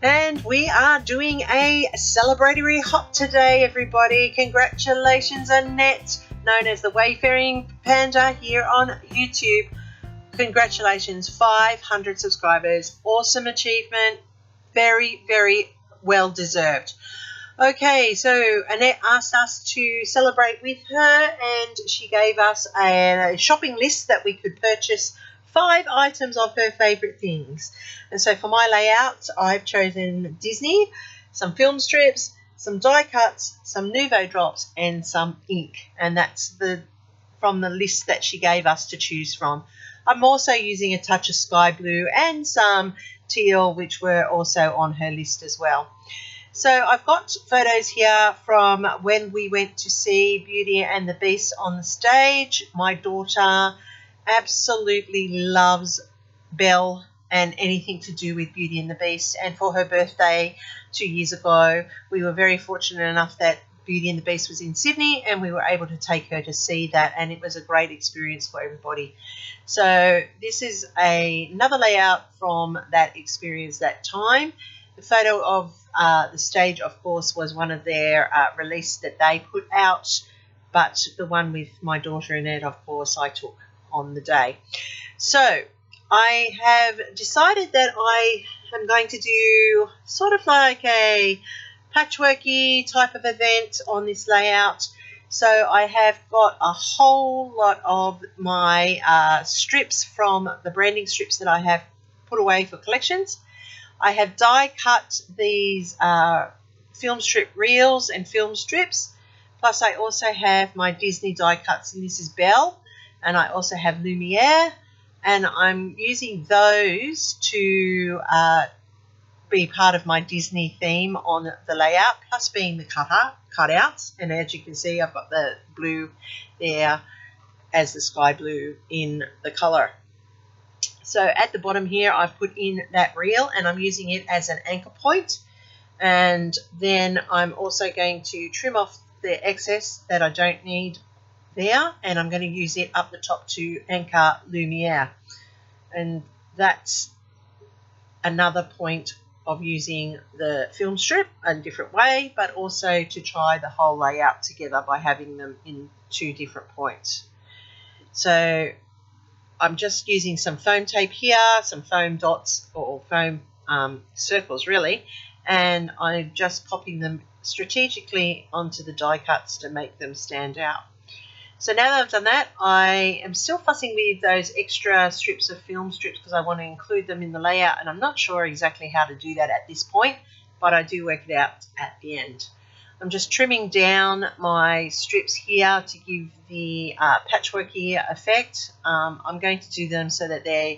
And we are doing a celebratory hop today, everybody. Congratulations, Annette, known as the Wayfaring Panda here on YouTube. Congratulations, 500 subscribers. Awesome achievement. Very, very well deserved. Okay, so Annette asked us to celebrate with her, and she gave us a shopping list that we could purchase 5 items of her favourite things. And so for my layout, I've chosen Disney, some film strips, some die cuts, some Nuvo drops, and some ink. And that's from the list that she gave us to choose from. I'm also using a touch of sky blue and some teal, which were also on her list as well. So I've got photos here from when we went to see Beauty and the Beast on the stage. My daughter absolutely loves Belle and anything to do with Beauty and the Beast. And for her birthday 2 years ago, we were very fortunate enough that Beauty and the Beast was in Sydney and we were able to take her to see that, and it was a great experience for everybody. So this is another layout from that experience that time. The photo of the stage, of course, was one of their release that they put out, but the one with my daughter Annette, of course, I took on the day. So I have decided that I am going to do sort of like a patchworky type of event on this layout. So I have got a whole lot of my strips from the branding strips that I have put away for collections. I have die cut these film strip reels and film strips, plus I also have my Disney die cuts, and this is Belle, and I also have Lumiere, and I'm using those to be part of my Disney theme on the layout, plus being the cutouts. And as you can see, I've got the blue there as the sky blue in the colour. So at the bottom here, I've put in that reel, and I'm using it as an anchor point. And then I'm also going to trim off the excess that I don't need there, and I'm going to use it up the top to anchor Lumiere. And that's another point of using the film strip a different way, but also to try the whole layout together by having them in 2 different points. So I'm just using some foam tape here, some foam dots or foam circles really, and I'm just popping them strategically onto the die cuts to make them stand out. So now that I've done that, I am still fussing with those extra strips of film strips because I want to include them in the layout, and I'm not sure exactly how to do that at this point, but I do work it out at the end. I'm just trimming down my strips here to give the patchworky effect. I'm going to do them so that they're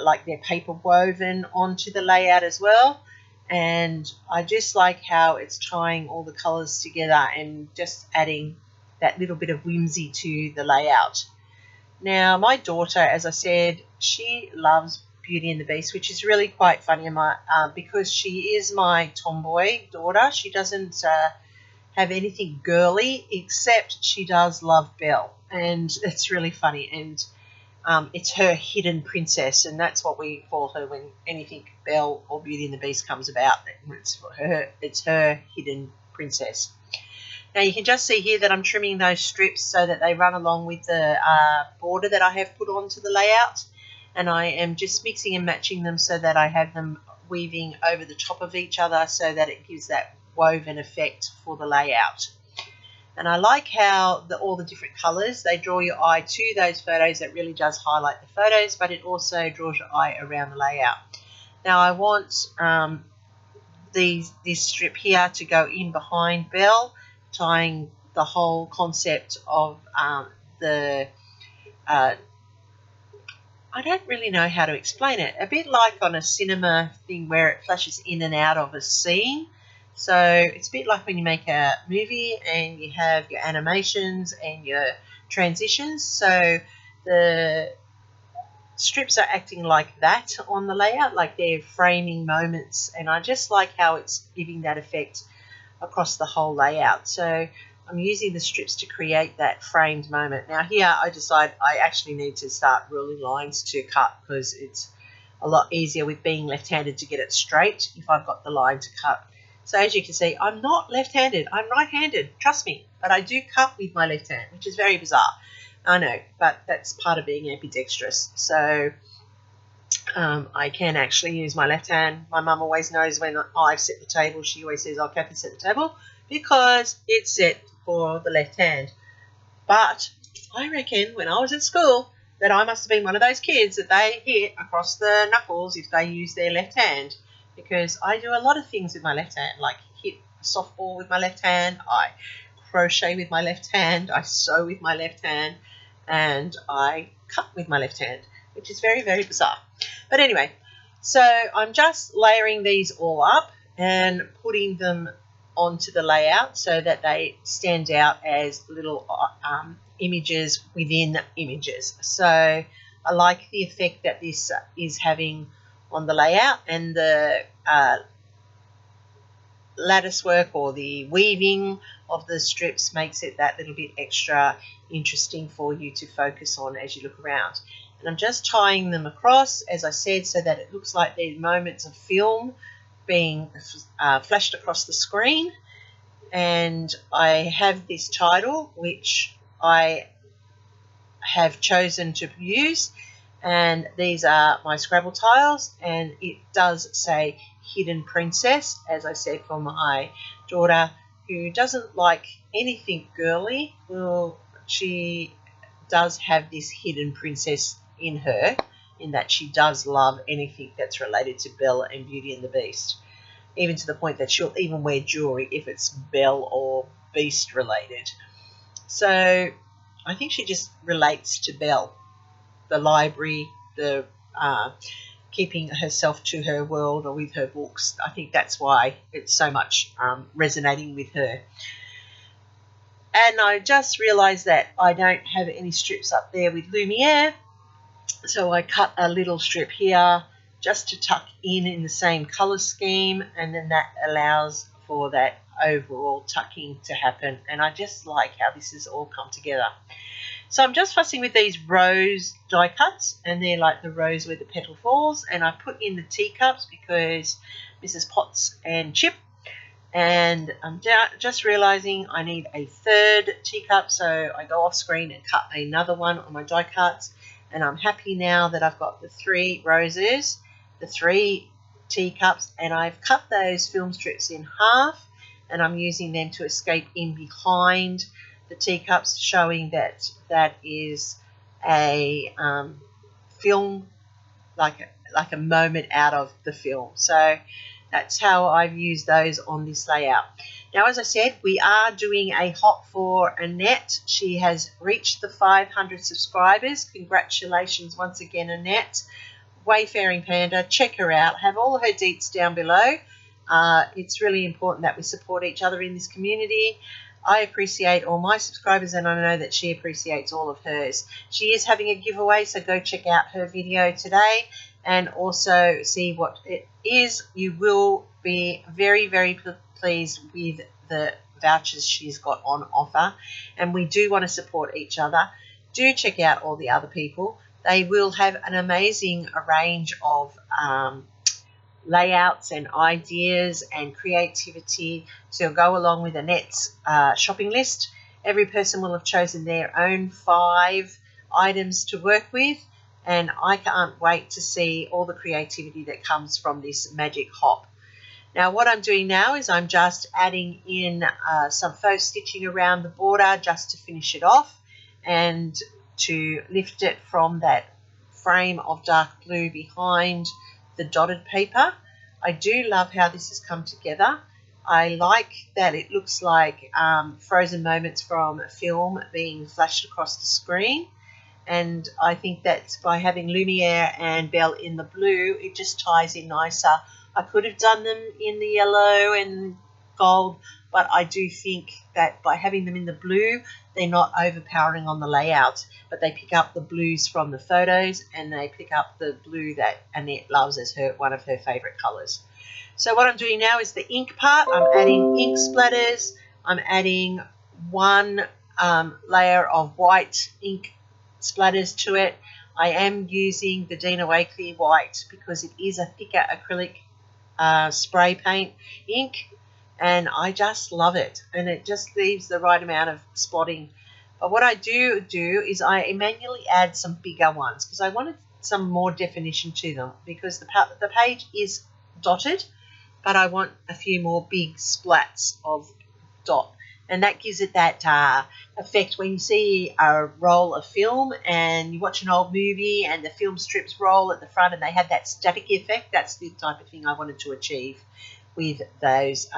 like they're paper woven onto the layout as well. And I just like how it's tying all the colours together and just adding that little bit of whimsy to the layout. Now, my daughter, as I said, she loves Beauty and the Beast, which is really quite funny because she is my tomboy daughter. She doesn't have anything girly, except she does love Belle, and it's really funny. And it's her hidden princess, and that's what we call her when anything Belle or Beauty and the Beast comes about. It's her hidden princess. Now you can just see here that I'm trimming those strips so that they run along with the border that I have put onto the layout, and I am just mixing and matching them so that I have them weaving over the top of each other so that it gives that woven effect for the layout. And I like how all the different colours, they draw your eye to those photos. That really does highlight the photos, but it also draws your eye around the layout. Now I want this strip here to go in behind Belle, tying the whole concept of I don't really know how to explain it. A bit like on a cinema thing where it flashes in and out of a scene. So it's a bit like when you make a movie and you have your animations and your transitions. So the strips are acting like that on the layout, like they're framing moments. And I just like how it's giving that effect across the whole layout. So I'm using the strips to create that framed moment. Now here I decide I actually need to start ruling lines to cut because it's a lot easier with being left-handed to get it straight if I've got the line to cut. So as you can see, I'm not left-handed, I'm right-handed, trust me, but I do cut with my left hand, which is very bizarre. I know, but that's part of being ambidextrous. So I can actually use my left hand. My mum always knows when I've set the table, she always says, "Oh, Kathy, set the table," because it's set for the left hand. But I reckon when I was at school that I must have been one of those kids that they hit across the knuckles if they use their left hand, because I do a lot of things with my left hand, like hit a softball with my left hand, I crochet with my left hand, I sew with my left hand, and I cut with my left hand, which is very, very bizarre. But anyway, so I'm just layering these all up and putting them onto the layout so that they stand out as little images within images. So I like the effect that this is having on the layout, and the lattice work or the weaving of the strips makes it that little bit extra interesting for you to focus on as you look around. And I'm just tying them across, as I said, so that it looks like there's moments of film being flashed across the screen. And I have this title, which I have chosen to use, and these are my Scrabble tiles, and it does say Hidden Princess, as I said, for my daughter who doesn't like anything girly. Well, she does have this hidden princess in her, in that she does love anything that's related to Belle and Beauty and the Beast, even to the point that she'll even wear jewelry if it's Belle or Beast related. So I think she just relates to Belle, the library, the keeping herself to her world or with her books. I think that's why it's so much resonating with her. And I just realised that I don't have any strips up there with Lumiere, so I cut a little strip here just to tuck in the same colour scheme, and then that allows for that overall tucking to happen. And I just like how this has all come together. So I'm just fussing with these rose die cuts, and they're like the rose where the petal falls, and I put in the teacups because Mrs. Potts and Chip, and I'm just realising I need a third teacup, so I go off screen and cut another one on my die cuts, and I'm happy now that I've got the 3 roses, the 3 teacups, and I've cut those film strips in half, and I'm using them to escape in behind the teacups, showing that that is a film, like a moment out of the film. So that's how I've used those on this layout. Now, as I said, we are doing a hop for Annette. She has reached the 500 subscribers. Congratulations once again, Annette. Wayfaring Panda, check her out. Have all of her deets down below. It's really important that we support each other in this community. I appreciate all my subscribers, and I know that she appreciates all of hers. She is having a giveaway, so go check out her video today and also see what it is. You will be very, very pleased with the vouchers she's got on offer, and we do want to support each other. Do check out all the other people. They will have an amazing range of layouts and ideas and creativity to go along with Annette's shopping list. Every person will have chosen their own 5 items to work with, and I can't wait to see all the creativity that comes from this magic hop. Now, what I'm doing now is I'm just adding in some faux stitching around the border just to finish it off and to lift it from that frame of dark blue behind the dotted paper. I do love how this has come together. I like that it looks like frozen moments from a film being flashed across the screen, and I think that by having Lumiere and Belle in the blue, it just ties in nicer. I could have done them in the yellow and gold, but I do think that by having them in the blue, they're not overpowering on the layout, but they pick up the blues from the photos, and they pick up the blue that Annette loves as one of her favourite colours. So what I'm doing now is the ink part. I'm adding ink splatters. I'm adding 1 layer of white ink splatters to it. I am using the Dina Way Clear White because it is a thicker acrylic spray paint ink, and I just love it, and it just leaves the right amount of spotting. But what I do is I manually add some bigger ones because I wanted some more definition to them, because the page is dotted, but I want a few more big splats of dot, and that gives it that effect when you see a roll of film and you watch an old movie and the film strips roll at the front and they have that static effect. That's the type of thing I wanted to achieve with those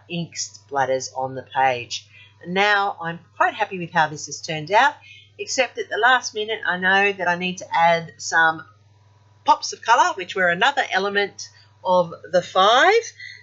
ink splatters on the page. And now I'm quite happy with how this has turned out, except at the last minute I know that I need to add some pops of colour, which were another element of the 5.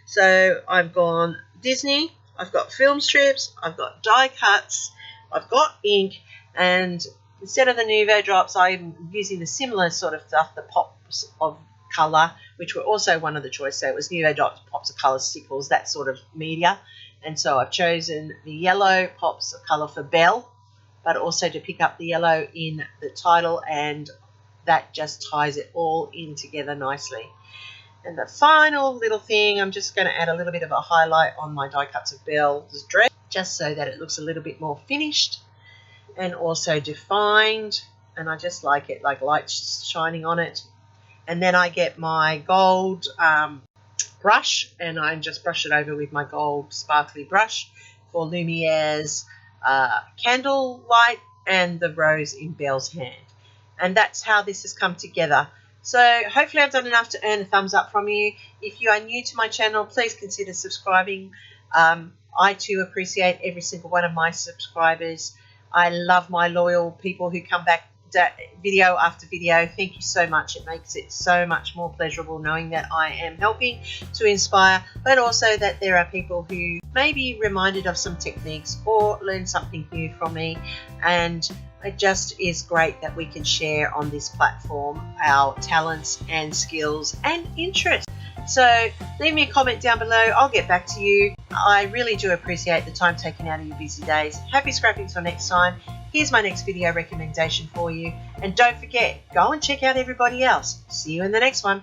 So I've gone Disney, I've got film strips, I've got die cuts, I've got ink, and instead of the Nuvo drops, I'm using the similar sort of stuff, the pops of colour, which were also one of the choice. So it was Nuvo drops, pops of colour, stickles, that sort of media. And so I've chosen the yellow pops of colour for Belle, but also to pick up the yellow in the title, and that just ties it all in together nicely. And the final little thing, I'm just going to add a little bit of a highlight on my die cuts of Belle's dress, just so that it looks a little bit more finished and also defined. And I just like it, like light shining on it. And then I get my gold brush, and I just brush it over with my gold sparkly brush for Lumiere's candle light and the rose in Belle's hand. And that's how this has come together. So hopefully I've done enough to earn a thumbs up from you. If you are new to my channel, please consider subscribing. I too appreciate every single one of my subscribers. I love my loyal people who come back video after video. Thank you so much. It makes it so much more pleasurable knowing that I am helping to inspire, but also that there are people who may be reminded of some techniques or learn something new from me. And it just is great that we can share on this platform our talents and skills and interests. So leave me a comment down below. I'll get back to you. I really do appreciate the time taken out of your busy days. Happy scrapping till next time. Here's my next video recommendation for you. And don't forget, go and check out everybody else. See you in the next one.